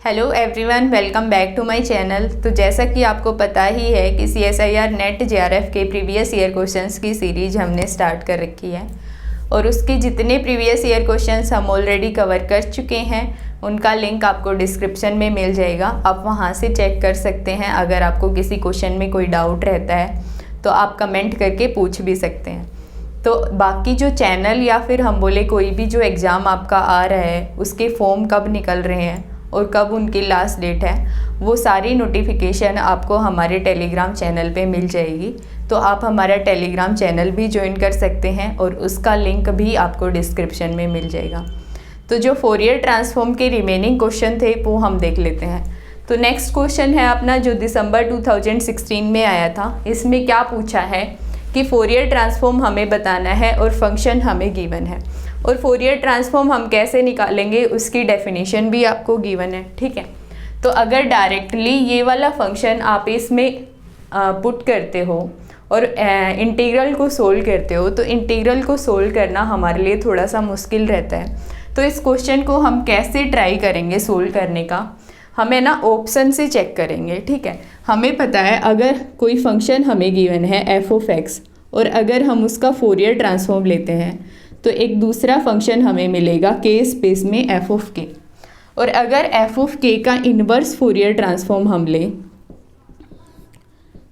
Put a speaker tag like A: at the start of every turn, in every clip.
A: Hello everyone, welcome back to my channel. तो जैसा कि आपको पता ही है कि CSIR नेट JRF के प्रीवियस ईयर क्वेश्चंस की सीरीज हमने स्टार्ट कर रखी है और उसके जितने प्रीवियस ईयर क्वेश्चंस हम ऑलरेडी कवर कर चुके हैं उनका लिंक आपको डिस्क्रिप्शन में मिल जाएगा। आप वहां से चेक कर सकते हैं। अगर आपको किसी क्वेश्चन में कोई डाउट रहता है तो आप कमेंट करके पूछ भी सकते हैं। तो बाकी जो चैनल या फिर हम बोले कोई भी जो एग्ज़ाम आपका आ रहा है उसके फॉर्म कब निकल रहे हैं और कब उनकी लास्ट डेट है, वो सारी नोटिफिकेशन आपको हमारे टेलीग्राम चैनल पे मिल जाएगी। तो आप हमारा टेलीग्राम चैनल भी ज्वाइन कर सकते हैं और उसका लिंक भी आपको डिस्क्रिप्शन में मिल जाएगा। तो जो फोरियर ट्रांसफॉर्म के रिमेनिंग क्वेश्चन थे वो हम देख लेते हैं। तो नेक्स्ट क्वेश्चन है अपना जो दिसंबर 2016 में आया था। इसमें क्या पूछा है कि फोरियर ट्रांसफॉर्म हमें बताना है और फंक्शन हमें गिवन है, और फोरियर ट्रांसफॉर्म हम कैसे निकालेंगे उसकी डेफिनेशन भी आपको गिवन है। ठीक है, तो अगर डायरेक्टली ये वाला फंक्शन आप इसमें पुट करते हो और इंटीग्रल को सोल्व करते हो तो इंटीग्रल को सोल्व करना हमारे लिए थोड़ा सा मुश्किल रहता है। तो इस क्वेश्चन को हम कैसे ट्राई करेंगे सोल्व करने का, हमें ना ऑप्शन से चेक करेंगे। ठीक है, हमें पता है अगर कोई फंक्शन हमें गिवन है f(x) और अगर हम उसका फोरियर ट्रांसफॉर्म लेते हैं तो एक दूसरा फंक्शन हमें मिलेगा k स्पेस में f(k), और अगर f(k) का इन्वर्स फोरियर ट्रांसफॉर्म हम लें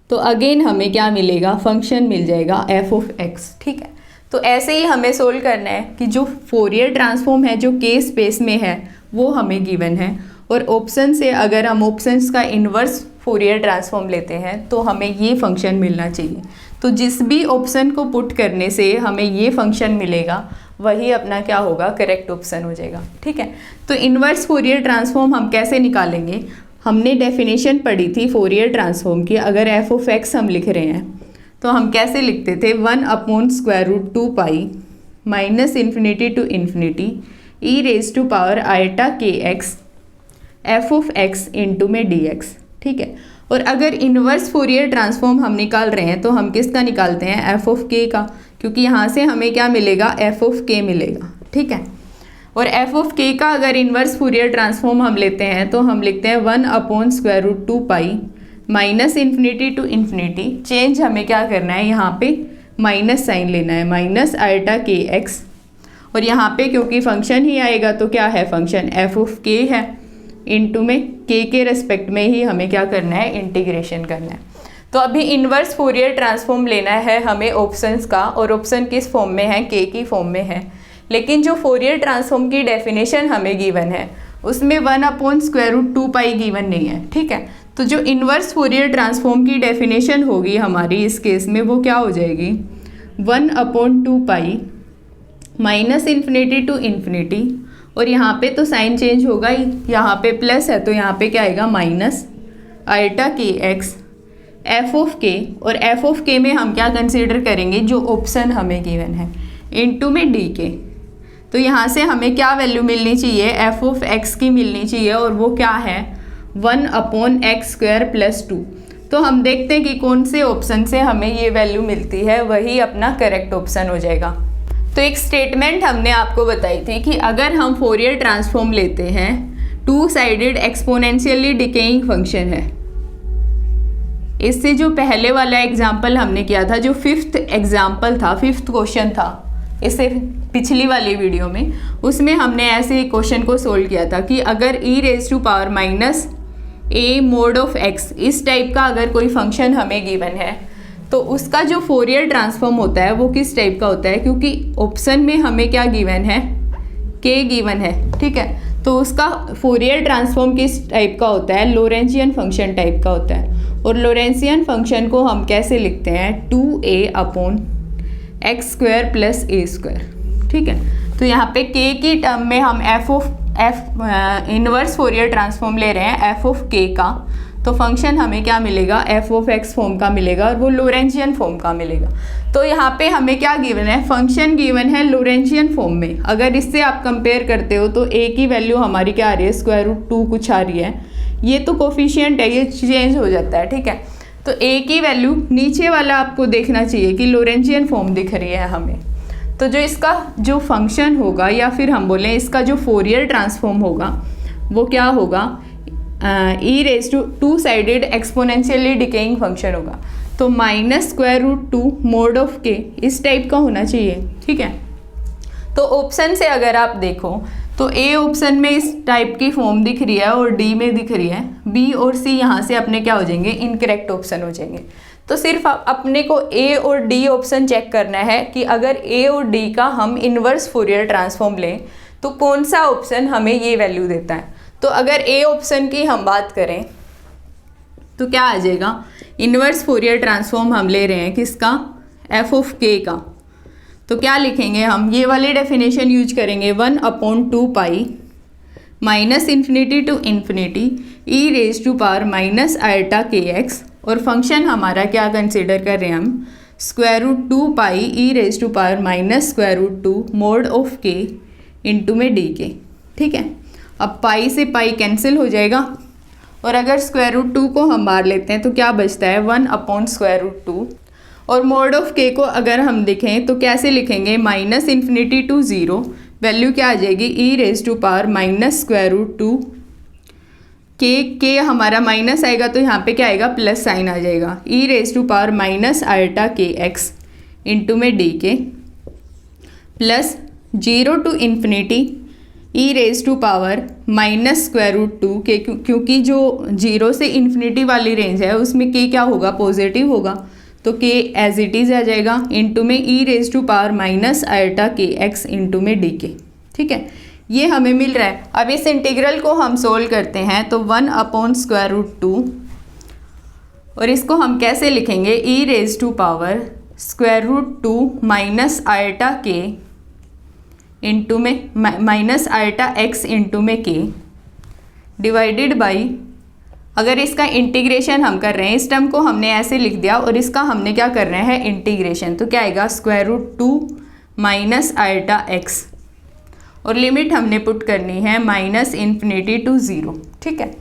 A: तो अगेन हमें क्या मिलेगा, फंक्शन मिल जाएगा f(x). ठीक है, तो ऐसे ही हमें सोल्व करना है कि जो फोरियर ट्रांसफॉर्म है जो k स्पेस में है वो हमें गिवन है, और ऑप्शन से अगर हम ऑप्शंस का इन्वर्स फोरियर ट्रांसफॉर्म लेते हैं तो हमें ये फंक्शन मिलना चाहिए। तो जिस भी ऑप्शन को पुट करने से हमें ये फंक्शन मिलेगा वही अपना क्या होगा, करेक्ट ऑप्शन हो जाएगा। ठीक है, तो इन्वर्स फोरियर ट्रांसफॉर्म हम कैसे निकालेंगे, हमने डेफिनेशन पढ़ी थी फोरियर ट्रांसफॉर्म की। अगर f(x) हम लिख रहे हैं तो हम कैसे लिखते थे, 1/√2 पाई -∞ to ∞ e⁻⁰kx f(x) इंटू में dx। ठीक है, और अगर इन्वर्स फोरियर ट्रांसफॉर्म हम निकाल रहे हैं तो हम किसका निकालते हैं, f(k) का, क्योंकि यहाँ से हमें क्या मिलेगा, f(k) मिलेगा। ठीक है, और f(k) का अगर इन्वर्स फोरियर ट्रांसफॉर्म हम लेते हैं तो हम लिखते हैं 1/√2 पाई -∞ to ∞, चेंज हमें क्या करना है, यहाँ पे माइनस साइन लेना है, -kx, और यहाँ पे क्योंकि फंक्शन ही आएगा तो क्या है, फंक्शन f(k) है, इनटू में k के रेस्पेक्ट में ही हमें क्या करना है, इंटीग्रेशन करना है। तो अभी इन्वर्स फोरियर ट्रांसफॉर्म लेना है हमें ऑप्शंस का, और ऑप्शन किस फॉर्म में है, k की फॉर्म में है। लेकिन जो फोरियर ट्रांसफॉर्म की डेफिनेशन हमें गिवन है उसमें 1/√2 पाई गिवन नहीं है। ठीक है, तो जो इन्वर्स फोरियर ट्रांसफॉर्म की डेफिनेशन होगी हमारी इस केस में वो क्या हो जाएगी, 1/2 पाई -∞ to ∞, और यहाँ पे तो साइन चेंज होगा ही, यहाँ पे प्लस है तो यहाँ पे क्या आएगा, -kx f(k), और f(k) में हम क्या कंसीडर करेंगे, जो ऑप्शन हमें गिवन है, इनटू में dk। तो यहाँ से हमें क्या वैल्यू मिलनी चाहिए, f(x) की मिलनी चाहिए, और वो क्या है, 1/x² + 2। तो हम देखते हैं कि कौन से ऑप्शन से हमें ये वैल्यू मिलती है, वही अपना करेक्ट ऑप्शन हो जाएगा। तो एक स्टेटमेंट हमने आपको बताई थी कि अगर हम फोरियर ट्रांसफॉर्म लेते हैं, 2 साइडेड एक्सपोनेंशियली डिकेइंग फंक्शन है। इससे जो पहले वाला एग्जाम्पल हमने किया था, जो 5th एग्जाम्पल था, 5th क्वेश्चन था इससे पिछली वाली वीडियो में, उसमें हमने ऐसे क्वेश्चन को सोल्व किया था कि अगर e⁻⁻a(x) इस टाइप का अगर कोई फंक्शन हमें गिवन है तो उसका जो फोरियर ट्रांसफॉर्म होता है वो किस टाइप का होता है, क्योंकि ऑप्शन में हमें क्या गिवन है, k गिवन है। ठीक है, तो उसका फोरियर ट्रांसफॉर्म किस टाइप का होता है, लोरेंशियन फंक्शन टाइप का होता है। और लोरेंशियन फंक्शन को हम कैसे लिखते हैं, 2a/x² + a²। ठीक है, तो यहाँ पे k की टर्म में हम इन्वर्स फोरियर ट्रांसफॉर्म ले रहे हैं f(k) का, तो फंक्शन हमें क्या मिलेगा, f(x) फॉर्म का मिलेगा, और वो लोरेंशियन फॉर्म का मिलेगा। तो यहाँ पे हमें क्या गिवन है, फंक्शन गिवन है लोरेंशियन फॉर्म में। अगर इससे आप कंपेयर करते हो तो a की वैल्यू हमारी क्या आ रही है, √2 कुछ आ रही है, ये तो कोफिशिएंट है, ये चेंज हो जाता है। ठीक है, तो a की वैल्यू नीचे वाला आपको देखना चाहिए कि लोरेंशियन फॉर्म दिख रही है हमें। तो जो इसका जो फंक्शन होगा या फिर हम बोलें इसका जो फोरियर ट्रांसफॉर्म होगा वो क्या होगा, e raise to two sided exponentially decaying function होगा। तो -√2 मोड ऑफ के इस टाइप का होना चाहिए, ठीक है। तो ऑप्शन से अगर आप देखो तो ए ऑप्शन में इस टाइप की फॉर्म दिख रही है और डी में दिख रही है, बी और सी यहाँ से अपने क्या हो जाएंगे, इनकरेक्ट ऑप्शन हो जाएंगे। तो सिर्फ अपने को ए और डी ऑप्शन चेक करना है कि अगर ए और डी का हम इन्वर्स फूरियर ट्रांसफॉर्म लें तो कौन सा ऑप्शन हमें ये वैल्यू देता है। तो अगर ए ऑप्शन की हम बात करें तो क्या आ जाएगा, इन्वर्स फूरियर ट्रांसफॉर्म हम ले रहे हैं किसका, एफ ऑफ के का। तो क्या लिखेंगे हम, ये वाली डेफिनेशन यूज करेंगे 1/2 pi -∞ to infinity e raise to power -i k x, और फंक्शन हमारा क्या कंसिडर कर रहे हैं हम, √2 pi e raise to power -√2 mod of k into में डी के, ठीक है। अब पाई से पाई कैंसिल हो जाएगा और अगर √2 को हम बाहर लेते हैं तो क्या बचता है, 1/√2, और मोड ऑफ के को अगर हम देखें तो कैसे लिखेंगे, -∞ टू 0, वैल्यू क्या आ जाएगी, ई रेज टू पावर -√2 के हमारा माइनस आएगा तो यहाँ पे क्या आएगा, प्लस साइन आ जाएगा, e raise to power -i k x into में d k plus 0 to infinity e raise to power -√2 k, क्योंकि जो 0 से इन्फिनिटी वाली रेंज है उसमें के क्या होगा, पॉजिटिव होगा, तो के एज इट इज़ आ जाएगा इंटू में e raise to power -i k x into में डी के, ठीक है। ये हमें मिल रहा है। अब इस इंटीग्रल को हम सोल्व करते हैं तो 1/√2, और इसको हम कैसे लिखेंगे, e raise to power √2 -i के इंटू में -i एक्स इंटू में के डिवाइडेड बाई, अगर इसका इंटीग्रेशन हम कर रहे हैं, इस टर्म को हमने ऐसे लिख दिया और इसका हमने क्या कर रहे हैं, इंटीग्रेशन, तो क्या आएगा, √2 -i एक्स, और लिमिट हमने पुट करनी है -∞ टू 0, ठीक है।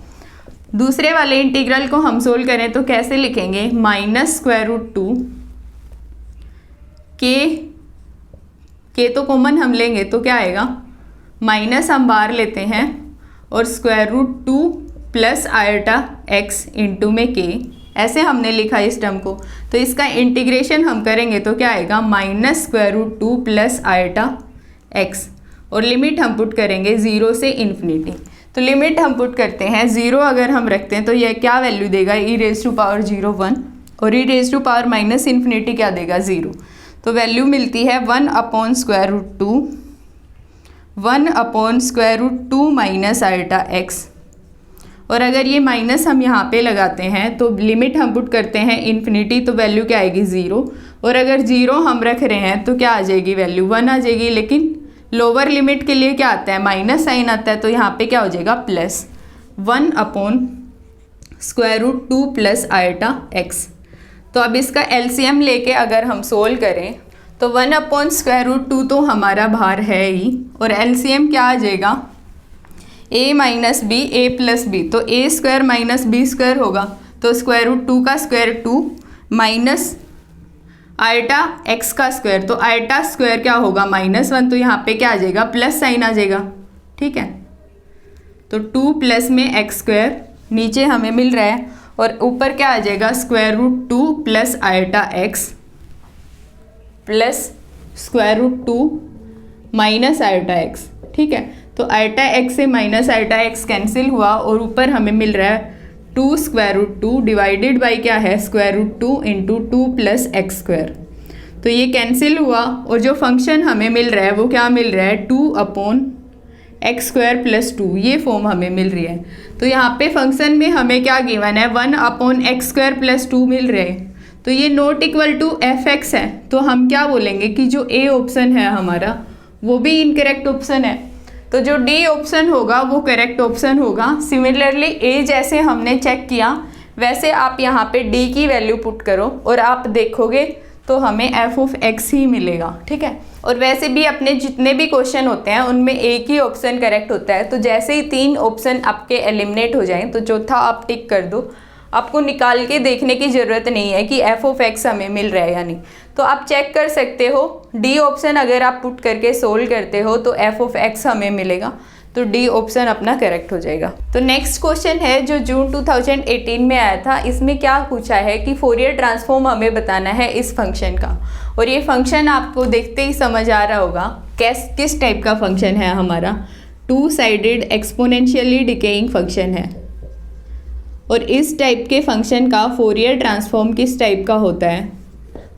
A: दूसरे वाले इंटीग्रल को हम सोल्व करें तो कैसे लिखेंगे, -√2 के तो कॉमन हम लेंगे तो क्या आएगा, माइनस हम बाहर लेते हैं और √2 + i इंटू में के, ऐसे हमने लिखा इस टर्म को। तो इसका इंटीग्रेशन हम करेंगे तो क्या आएगा, -√2 + i, और लिमिट हम पुट करेंगे 0 से इन्फिनिटी। तो लिमिट हम पुट करते हैं 0 अगर हम रखते हैं तो यह क्या वैल्यू देगा, ई रेज टू पावर 0 1, और ई रेज टू पावर -∞ क्या देगा, 0। तो वैल्यू मिलती है 1/√2 -i, और अगर ये माइनस हम यहाँ पे लगाते हैं तो लिमिट हम पुट करते हैं इन्फिनिटी, तो वैल्यू क्या आएगी, 0, और अगर 0 हम रख रहे हैं तो क्या आ जाएगी, वैल्यू 1 आ जाएगी। लेकिन लोअर लिमिट के लिए क्या आता है, माइनस साइन आता है, तो यहाँ पे क्या हो जाएगा, प्लस 1/√2 + i। तो अब इसका एलसीएम लेके अगर हम सोल्व करें तो 1/√2 तो हमारा बाहर है ही, और एलसीएम क्या आ जाएगा, a - b a + b, तो a² - b² होगा, तो √2 का स्क्वायर 2 माइनस i का स्क्वायर, तो i² क्या होगा, -1, तो यहाँ पे क्या आ जाएगा, प्लस साइन आ जाएगा, ठीक है। तो 2 प्लस में x² नीचे हमें मिल रहा है, और ऊपर क्या आ जाएगा, √2 + i प्लस √2 - i, ठीक है। तो i से -i कैंसिल हुआ और ऊपर हमें मिल रहा है 2√2 डिवाइडेड बाई क्या है, √2 × 2 + x²। तो ये कैंसिल हुआ और जो फंक्शन हमें मिल रहा है वो क्या मिल रहा है, 2/x² + 2, ये फॉर्म हमें मिल रही है। तो यहाँ पे फंक्शन में हमें क्या गिवन है, 1/x² + 2 मिल रहे हैं, तो ये नॉट इक्वल टू fx है। तो हम क्या बोलेंगे कि जो ए ऑप्शन है हमारा वो भी इनकरेक्ट ऑप्शन है, तो जो डी ऑप्शन होगा वो करेक्ट ऑप्शन होगा। सिमिलरली ए जैसे हमने चेक किया वैसे आप यहाँ पे डी की वैल्यू पुट करो और आप देखोगे तो हमें f(x) ही मिलेगा, ठीक है। और वैसे भी अपने जितने भी क्वेश्चन होते हैं उनमें एक ही ऑप्शन करेक्ट होता है, तो जैसे ही 3 ऑप्शन आपके एलिमिनेट हो जाएं तो चौथा आप टिक कर दो, आपको निकाल के देखने की ज़रूरत नहीं है कि f(x) हमें मिल रहा है या नहीं। तो आप चेक कर सकते हो, डी ऑप्शन अगर आप पुट करके सोल्व करते हो तो f(x) हमें मिलेगा। तो डी ऑप्शन अपना करेक्ट हो जाएगा। तो नेक्स्ट क्वेश्चन है जो जून 2018 में आया था, इसमें क्या पूछा है कि फोरियर ट्रांसफॉर्म हमें बताना है इस फंक्शन का। और ये फंक्शन आपको देखते ही समझ आ रहा होगा किस टाइप का फंक्शन है हमारा, to sided exponentially decaying function है। और इस टाइप के फंक्शन का फोरियर ट्रांसफॉर्म किस टाइप का होता है,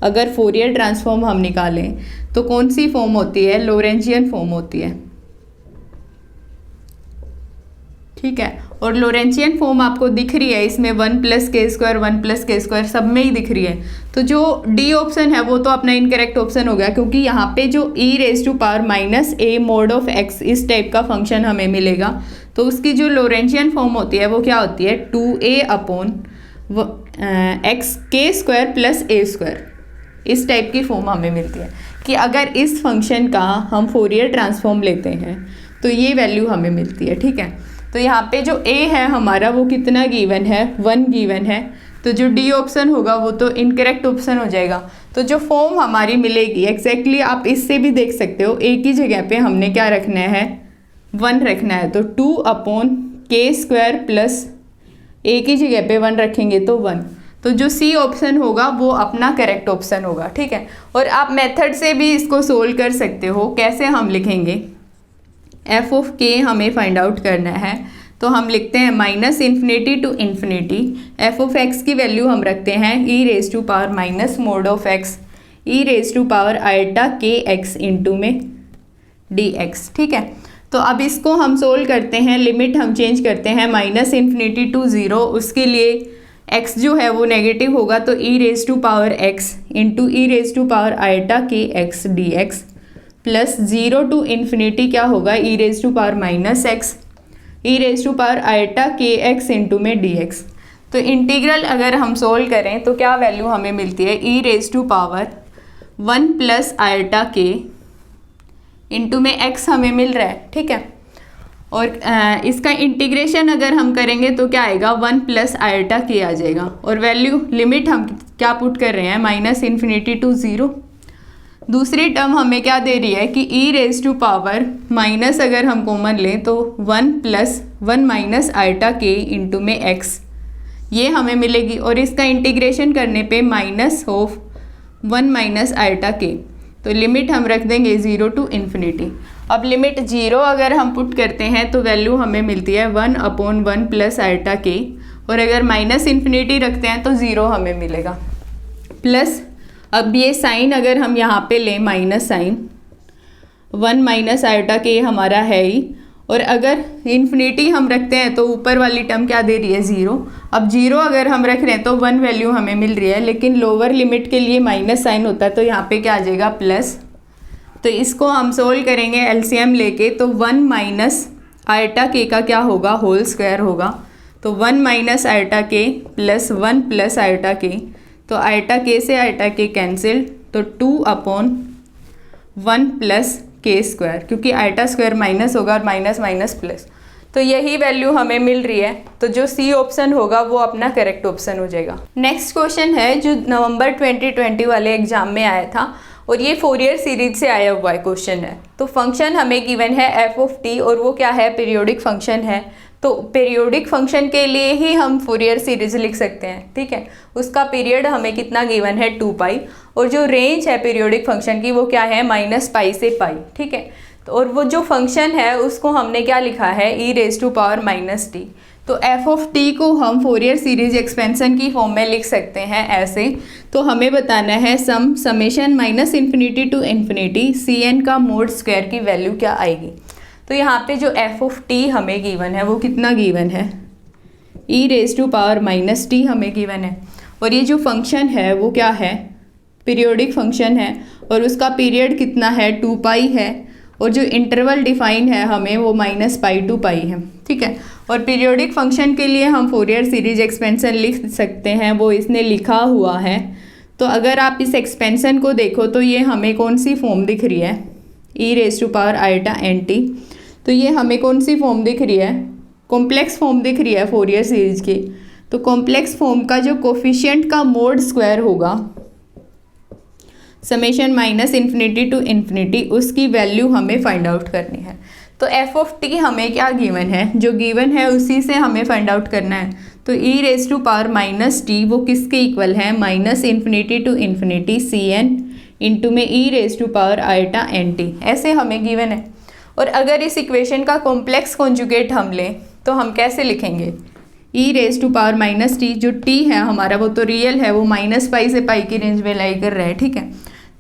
A: अगर फोरियर ट्रांसफॉर्म हम निकालें तो कौन सी फॉर्म होती है, लॉरेंटियन फॉर्म होती है, ठीक है। और लॉरेंटियन फॉर्म आपको दिख रही है इसमें 1 + k² 1 + k² सब में ही दिख रही है। तो जो डी ऑप्शन है वो तो अपना इनकरेक्ट ऑप्शन हो गया, क्योंकि यहाँ पे जो e⁻⁻a mod of x इस टाइप का फंक्शन हमें मिलेगा, तो उसकी जो लॉरेंटियन फॉर्म होती है वो क्या होती है, 2a/x k² + a²। इस टाइप की फॉर्म हमें मिलती है कि अगर इस फंक्शन का हम फोरियर ट्रांसफॉर्म लेते हैं तो ये वैल्यू हमें मिलती है, ठीक है। तो यहाँ पे जो a है हमारा वो कितना गिवन है, 1 गिवन है, तो जो डी ऑप्शन होगा वो तो इनकरेक्ट ऑप्शन हो जाएगा। तो जो फॉर्म हमारी मिलेगी एग्जैक्टली आप इससे भी देख सकते हो, a की जगह पे हमने क्या रखना है, 1 रखना है, तो 2/k² + a की जगह पे 1 रखेंगे तो 1। तो जो सी ऑप्शन होगा वो अपना करेक्ट ऑप्शन होगा, ठीक है। और आप मेथड से भी इसको सोल्व कर सकते हो। कैसे हम लिखेंगे, f ऑफ k हमें फाइंड आउट करना है, तो हम लिखते हैं -∞ to ∞, f ऑफ x की वैल्यू हम रखते हैं e⁻⁻ mod of x e⁻⁻kx into में dx, ठीक है। तो अब इसको हम सोल्व करते हैं, लिमिट हम चेंज करते हैं -∞ to 0, उसके लिए x जो है वो नेगेटिव होगा, तो e⁻x into e⁻⁻kx dx plus 0 to ∞ क्या होगा, e⁻⁻x e⁻⁻kx इंटू में dx। तो इंटीग्रल अगर हम सोल्व करें तो क्या वैल्यू हमें मिलती है, e⁻1 + k इंटू में x हमें मिल रहा है, ठीक है। और इसका इंटीग्रेशन अगर हम करेंगे तो क्या आएगा, 1 + k आ जाएगा। और वैल्यू लिमिट हम क्या पुट कर रहे हैं, -∞ to 0। दूसरी टर्म हमें क्या दे रही है कि e⁻⁻, अगर हम कॉमन लें तो 1 + 1 - k इंटू में x ये हमें मिलेगी। और इसका इंटीग्रेशन करने पे -1 - k, तो लिमिट हम रख देंगे 0 to ∞। अब लिमिट 0 अगर हम पुट करते हैं तो वैल्यू हमें मिलती है 1/1 + k, और अगर -∞ रखते हैं तो 0 हमें मिलेगा। प्लस अब ये साइन अगर हम यहाँ पे लें माइनस साइन, 1 - k हमारा है ही, और अगर इन्फिनिटी हम रखते हैं तो ऊपर वाली टर्म क्या दे रही है, 0। अब 0 अगर हम रख रहे हैं तो 1 वैल्यू हमें मिल रही है, लेकिन लोअर लिमिट के लिए माइनस साइन होता है, तो यहाँ पे क्या आ जाएगा, प्लस। तो इसको हम सोल्व करेंगे एलसीएम लेके, तो 1 - k का क्या होगा, होल स्क्वायर होगा। तो 1 - k + 1 + k, तो k से k कैंसिल, तो 2/1 + k², क्योंकि स्क्वायर माइनस होगा और माइनस माइनस प्लस, तो यही वैल्यू हमें मिल रही है। तो जो सी ऑप्शन होगा वो अपना करेक्ट ऑप्शन हो जाएगा। नेक्स्ट क्वेश्चन है जो नवंबर 2020 वाले एग्जाम में आया था, और ये फोरियर सीरीज से आया हुआ क्वेश्चन है। तो फंक्शन हमें गिवन है f ऑफ t, और वो क्या है, पीरियोडिक फंक्शन है। तो पीरियोडिक फंक्शन के लिए ही हम फोरियर सीरीज लिख सकते हैं, ठीक है। उसका पीरियड हमें कितना गिवन है, 2π, और जो रेंज है पीरियोडिक फंक्शन की वो क्या है, -π से π, ठीक है। तो और वो जो फंक्शन है उसको हमने क्या लिखा है, e⁻⁻t। तो f ऑफ t को हम फोरियर सीरीज एक्सपेंशन की फॉर्म में लिख सकते हैं ऐसे। तो हमें बताना है समेशन -∞ to ∞ cn का मोड स्क्वायर की वैल्यू क्या आएगी। तो यहाँ पे जो f ऑफ t हमें गिवन है वो कितना गिवन है, e⁻−t हमें गिवन है। और ये जो फंक्शन है वो क्या है, पीरियोडिक फंक्शन है, और उसका पीरियड कितना है, 2π है, और जो इंटरवल डिफाइन है हमें वो -π to π है, ठीक है। और पीरियोडिक फंक्शन के लिए हम फोरियर सीरीज एक्सपेंशन लिख सकते हैं, वो इसने लिखा हुआ है। तो अगर आप इस एक्सपेंशन को देखो तो ये हमें कौन सी फॉर्म दिख रही है, e⁻⁻nt। तो ये हमें कौन सी फॉर्म दिख रही है, कॉम्प्लेक्स फॉर्म दिख रही है फोरियर सीरीज की। तो कॉम्प्लेक्स फॉर्म का जो कोफिशिएंट का मोड स्क्वायर होगा, समेशन -∞ to ∞, उसकी वैल्यू हमें फाइंड आउट करनी है। तो एफ ऑफ टी हमें क्या गिवन है, जो गिवन है उसी से हमें फाइंड आउट करना है। तो e raise to power minus t वो किसके इक्वल है, minus infinity to infinity C n into में ई रेज टू पावर आइटा एन टी, ऐसे हमें गिवन है। और अगर इस इक्वेशन का कॉम्प्लेक्स कॉन्जुगेट हम लें तो हम कैसे लिखेंगे, e raise to power minus t, जो टी है हमारा वो तो रियल है, वो माइनस पाई से पाई की रेंज में लाई कर रहा है, ठीक है,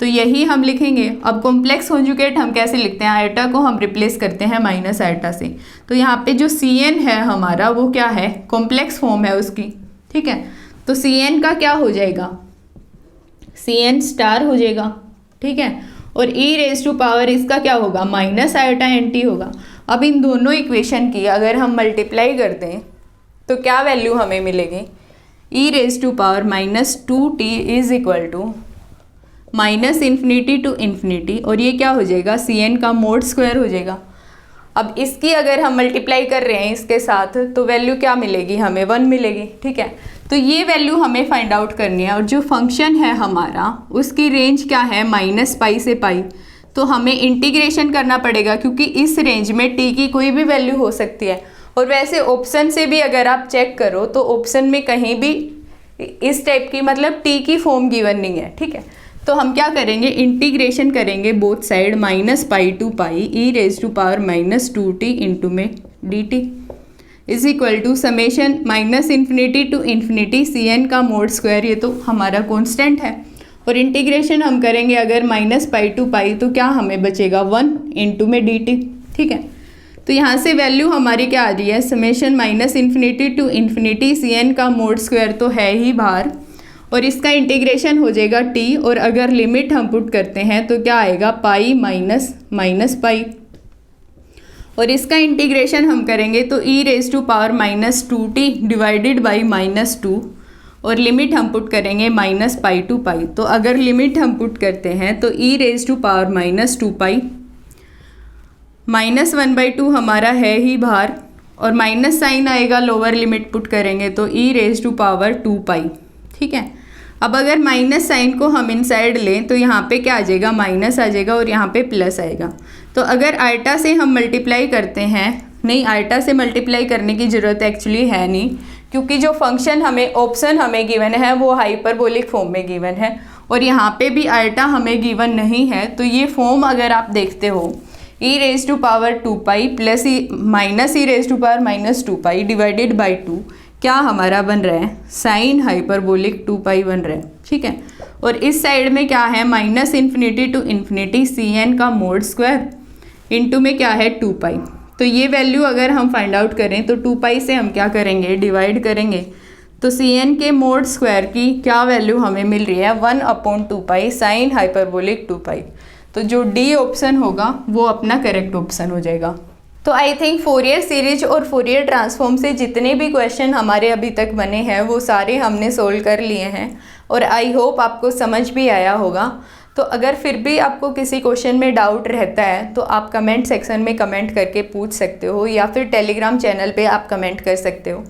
A: तो यही हम लिखेंगे। अब कॉम्प्लेक्स कॉन्जुगेट हम कैसे लिखते हैं, आयटा को हम रिप्लेस करते हैं माइनस आयटा से। तो यहाँ पे जो सी एन है हमारा वो क्या है, कॉम्प्लेक्स फॉर्म है उसकी, ठीक है। तो सी एन का क्या हो जाएगा, सी एन स्टार हो जाएगा, ठीक है। और ई रेज टू पावर इसका क्या होगा, माइनस आयटा एन टी होगा। अब इन दोनों इक्वेशन की अगर हम मल्टीप्लाई कर दें तो क्या वैल्यू हमें मिलेगी, e raise to power minus two t is equal to minus infinity to infinity, और ये क्या हो जाएगा, सी एन का मोड स्क्वायर हो जाएगा। अब इसकी अगर हम मल्टीप्लाई कर रहे हैं इसके साथ तो वैल्यू क्या मिलेगी, हमें 1 मिलेगी, ठीक है। तो ये वैल्यू हमें फाइंड आउट करनी है। और जो फंक्शन है हमारा उसकी रेंज क्या है, माइनस पाई से पाई, तो हमें इंटीग्रेशन करना पड़ेगा क्योंकि इस रेंज में टी की कोई भी वैल्यू हो सकती है। और वैसे ऑप्शन से भी अगर आप चेक करो तो ऑप्शन में कहीं भी इस टाइप की मतलब टी की फॉर्म गिवन नहीं है, ठीक है। तो हम क्या करेंगे, इंटीग्रेशन करेंगे both side, minus pi to pi e raise to power minus two t into में d t is equal to summation minus infinity to infinity C n का मोड स्क्वायर, ये तो हमारा कॉन्स्टेंट है। और इंटीग्रेशन हम करेंगे अगर माइनस पाई टू पाई तो क्या हमें बचेगा 1 इंटू में डी टी, ठीक है। तो यहाँ से वैल्यू हमारी क्या आ रही है, summation minus infinity to infinity C n का मोड स्क्वायर तो है ही बाहर, और इसका इंटीग्रेशन हो जाएगा टी, और अगर लिमिट हम पुट करते हैं तो क्या आएगा, पाई माइनस माइनस पाई, और इसका इंटीग्रेशन हम करेंगे तो e raise to power minus two t divided by minus two, और लिमिट हम पुट करेंगे माइनस पाई टू पाई। तो अगर लिमिट हम पुट करते हैं तो e raise to power minus two pi minus 1/2 हमारा है ही बाहर, और माइनस साइन आएगा, लोअर लिमिट पुट करेंगे तो e raise to power 2 pi, ठीक है। अब अगर माइनस साइन को हम इनसाइड लें तो यहाँ पे क्या आ जाएगा, माइनस आ जाएगा, और यहाँ पे प्लस आएगा। तो अगर आयटा से हम मल्टीप्लाई करते हैं, नहीं आयटा से मल्टीप्लाई करने की ज़रूरत एक्चुअली है नहीं, क्योंकि जो फंक्शन हमें ऑप्शन हमें गिवन है वो हाइपरबोलिक फॉर्म में गिवन है, और यहाँ पे भी आयटा हमें गिवन नहीं है। तो ये फॉर्म अगर आप देखते हो, e raise to power 2 pi plus minus e raise to power minus 2 pi divided by 2 क्या हमारा बन रहा है, साइन हाइपरबोलिक 2 पाई बन रहा है, ठीक है। और इस साइड में क्या है, minus infinity to infinity C n का मोड स्क्वायर इंटू में क्या है 2 पाई। तो ये वैल्यू अगर हम फाइंड आउट करें तो 2 पाई से हम क्या करेंगे, डिवाइड करेंगे, तो सी एन के मोड स्क्वायर की क्या वैल्यू हमें मिल रही है, 1/2 पाई साइन हाइपरबोलिक 2 पाई। तो जो डी ऑप्शन होगा वो अपना करेक्ट ऑप्शन हो जाएगा। तो आई थिंक फोरियर सीरीज और फोरियर ट्रांसफॉर्म से जितने भी क्वेश्चन हमारे अभी तक बने हैं वो सारे हमने सोल्व कर लिए हैं, और आई होप आपको समझ भी आया होगा। तो अगर फिर भी आपको किसी क्वेश्चन में डाउट रहता है तो आप कमेंट सेक्शन में कमेंट करके पूछ सकते हो, या फिर टेलीग्राम चैनल पे आप कमेंट कर सकते हो,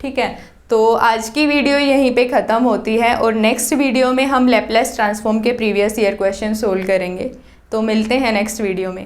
A: ठीक है। तो आज की वीडियो यहीं पे ख़त्म होती है, और नेक्स्ट वीडियो में हम लैपलेस ट्रांसफॉर्म के प्रीवियस ईयर क्वेश्चन सोल्व करेंगे। तो मिलते हैं नेक्स्ट वीडियो में।